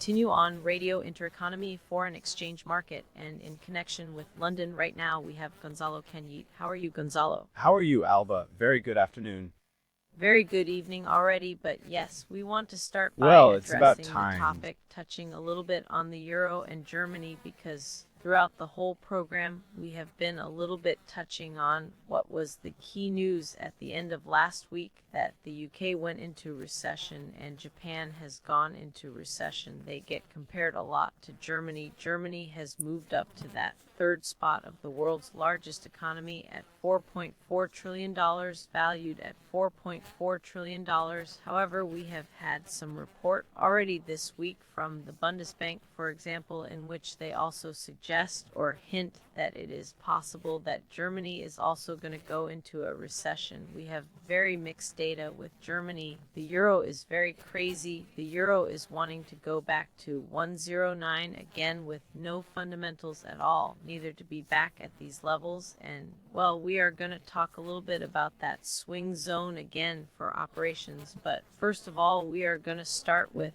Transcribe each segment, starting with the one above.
continue on Radio Intereconomy Foreign Exchange Market, and in connection with London right now, we have Gonzalo Kenyit. How are you, Gonzalo? How are you, Alba? Very good afternoon. Very good evening already, but yes, we want to start by Well, it's about addressing the time. topic, touching a little bit on the euro and Germany, because throughout the whole program, we have been a little bit touching on what was the key news at the end of last week, that the UK went into recession and Japan has gone into recession. They get compared a lot to Germany. Germany has moved up to that third spot of the world's largest economy at $4.4 trillion, valued at $4.4 trillion. However, we have had some report already this week from the Bundesbank, for example, in which they also suggest or hint that it is possible that Germany is also going to go into a recession. We have very mixed data with Germany. The euro is very crazy. The euro is wanting to go back to 109 again with no fundamentals at all, neither to be back at these levels. And well, we are going to talk a little bit about that swing zone again for operations. But first of all, we are going to start with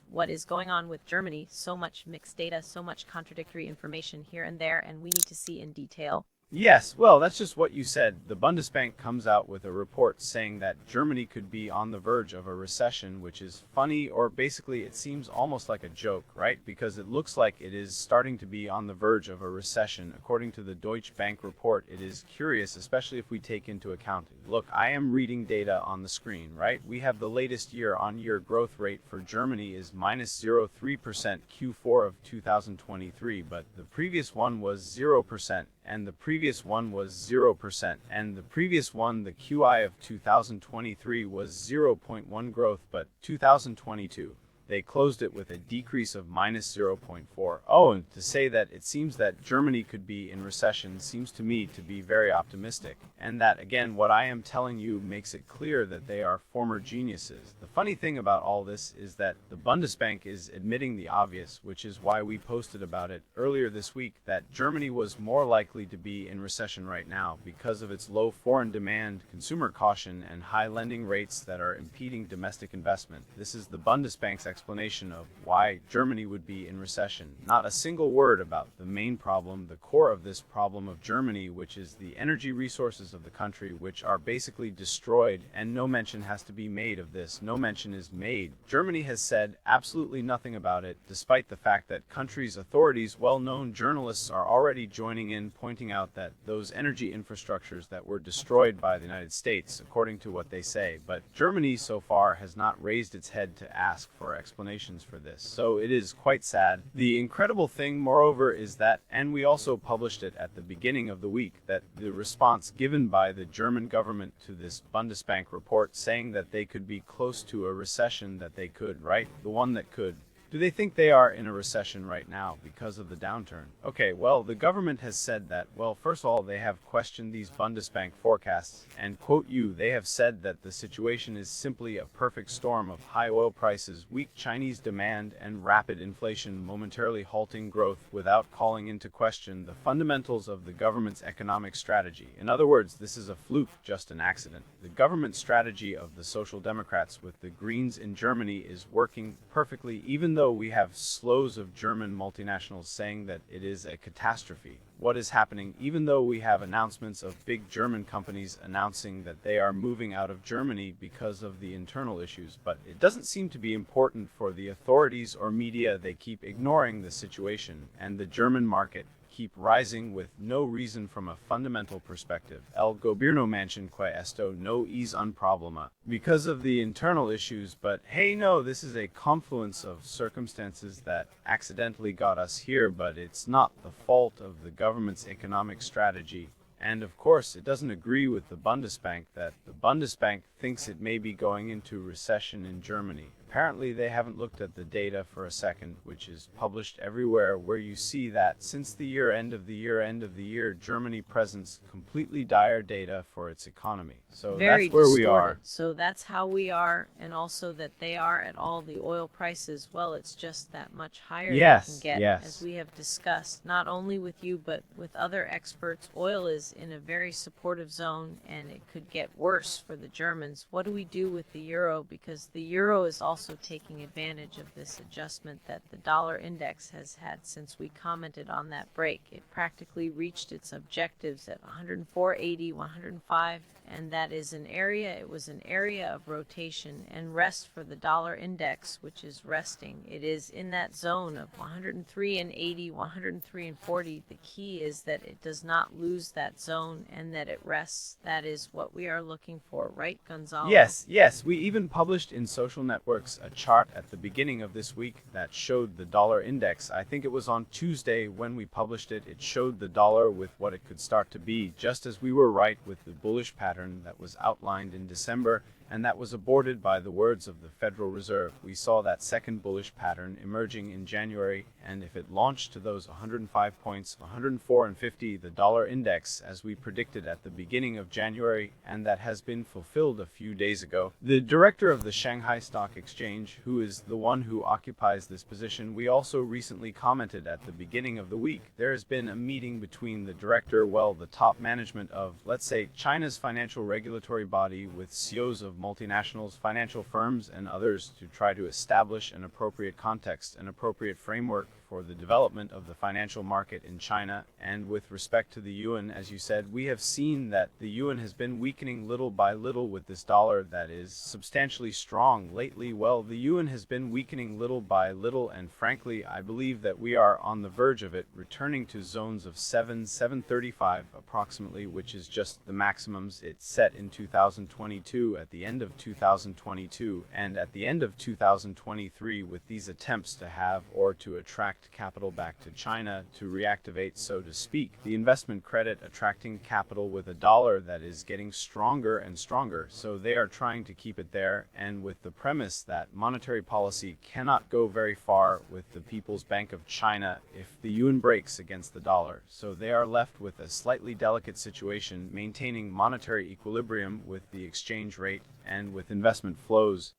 what is going on with Germany. So much mixed data, so much contradictory information here and there, and we need to see in detail. Yes, well, that's just what you said. The Bundesbank comes out with a report saying that Germany could be on the verge of a recession, which is funny, or basically it seems almost like a joke, right? Because it looks like it is starting to be on the verge of a recession. According to the Deutsche Bank report, it is curious, especially if we take into account. Look, I am reading data on the screen, right? We have the latest year-on-year growth rate for Germany is minus 0.3% Q4 of 2023, but the previous one was 0%. And the previous one was 0%, and the previous one, the QI of 2023, was 0.1 growth, but 2022, they closed it with a decrease of minus 0.4. Oh, and to say that it seems that Germany could be in recession seems to me to be very optimistic. And that, again, what I am telling you makes it clear that they are former geniuses. The funny thing about all this is that the Bundesbank is admitting the obvious, which is why we posted about it earlier this week, that Germany was more likely to be in recession right now because of its low foreign demand, consumer caution, and high lending rates that are impeding domestic investment. This is the Bundesbank's explanation of why Germany would be in recession. Not a single word about the main problem, the core of this problem of Germany, which is the energy resources of the country, which are basically destroyed, and no mention has to be made of this. No mention is made. Germany has said absolutely nothing about it, despite the fact that country's authorities, well-known journalists, are already joining in, pointing out that those energy infrastructures that were destroyed by the United States, according to what they say. But Germany so far has not raised its head to ask for explanations for this. So it is quite sad. The incredible thing, moreover, is that, and we also published it at the beginning of the week, that the response given by the German government to this Bundesbank report saying that they could be close to a recession, that they could, right? The one that could. Do they think they are in a recession right now because of the downturn? Okay, well, the government has said that, well, first of all, they have questioned these Bundesbank forecasts, and quote you, they have said that the situation is simply a perfect storm of high oil prices, weak Chinese demand, and rapid inflation momentarily halting growth without calling into question the fundamentals of the government's economic strategy. In other words, this is a fluke, just an accident. The government strategy of the Social Democrats with the Greens in Germany is working perfectly, even though we have slows of German multinationals saying that it is a catastrophe. What is happening, even though we have announcements of big German companies announcing that they are moving out of Germany because of the internal issues, but it doesn't seem to be important for the authorities or media. They keep ignoring the situation, and the German market keep rising with no reason from a fundamental perspective. El gobierno manchen que esto no es un problema because of the internal issues, but hey, no, this is a confluence of circumstances that accidentally got us here, but it's not the fault of the government's economic strategy. And of course, it doesn't agree with the Bundesbank that the Bundesbank thinks it may be going into recession in Germany. Apparently, they haven't looked at the data for a second, which is published everywhere, where you see that since the end of the year, Germany presents completely dire data for its economy. So Very that's where we distorted. are. So that's how we are, and also that they are at all the oil prices. Well, it's just that much higher Yes, they can get, yes. as we have discussed, not only with you, but with other experts. Oil is in a very supportive zone, and it could get worse for the Germans. What do we do with the euro? Because the euro is also also taking advantage of this adjustment that the dollar index has had since we commented on that break. It practically reached its objectives at 104.80, 105, and that is an area, it was an area of rotation and rest for the dollar index, which is resting. It is in that zone of 103.80, 103.40. The key is that it does not lose that zone and that it rests. That is what we are looking for, right, Gonzalo? Yes. We even published in social networks a chart at the beginning of this week that showed the dollar index. I think it was on Tuesday when we published it. It showed the dollar with what it could start to be, just as we were right with the bullish pattern that was outlined in December and that was aborted by the words of the Federal Reserve. We saw that second bullish pattern emerging in January, and if it launched to those 105 points, 104.50, the dollar index, as we predicted at the beginning of January, and that has been fulfilled a few days ago. The director of the Shanghai Stock Exchange, who is the one who occupies this position, we also recently commented at the beginning of the week. There has been a meeting between the director, the top management of, let's say, China's financial regulatory body with CEOs of multinationals, financial firms, and others to try to establish an appropriate context, an appropriate framework for the development of the financial market in China. And with respect to the yuan, as you said, we have seen that the yuan has been weakening little by little with this dollar that is substantially strong lately. The yuan has been weakening little by little, and frankly, I believe that we are on the verge of it returning to zones of 7.35 approximately, which is just the maximums it set in 2022 at the end of 2022 and at the end of 2023, with these attempts to have or to attract capital back to China, to reactivate, so to speak, the investment credit, attracting capital with a dollar that is getting stronger and stronger. So they are trying to keep it there, and with the premise that monetary policy cannot go very far with the People's Bank of China if the yuan breaks against the dollar. So they are left with a slightly delicate situation, maintaining monetary equilibrium with the exchange rate and with investment flows.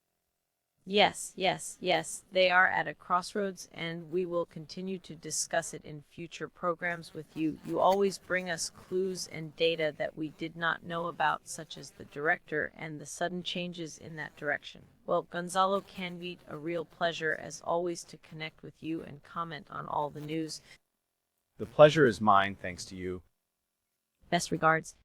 Yes. They are at a crossroads, and we will continue to discuss it in future programs with you. You always bring us clues and data that we did not know about, such as the director and the sudden changes in that direction. Well, Gonzalo Canvite, a real pleasure as always to connect with you and comment on all the news. The pleasure is mine, thanks to you. Best regards.